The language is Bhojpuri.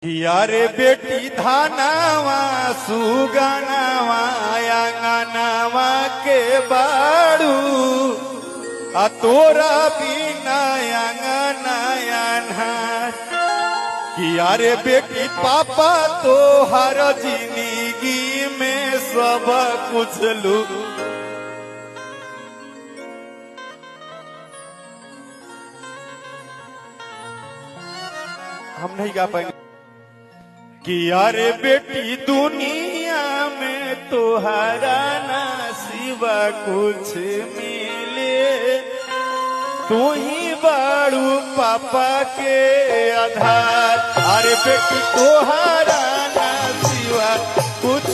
यारे बेटी धानावा सुगनावा अंगनावा के बाड़ू आ तोरा बिना अंगनाया यारे बेटी पापा तो हर जिंदगी में सब कुछ लू हम नहीं गा पाएंगे कि यारे बेटी दुनिया में तोहरा ना सिवा कुछ मिले तू ही बाड़ू पापा के आधार। अरे बेटी तोहरा ना सिवा कुछ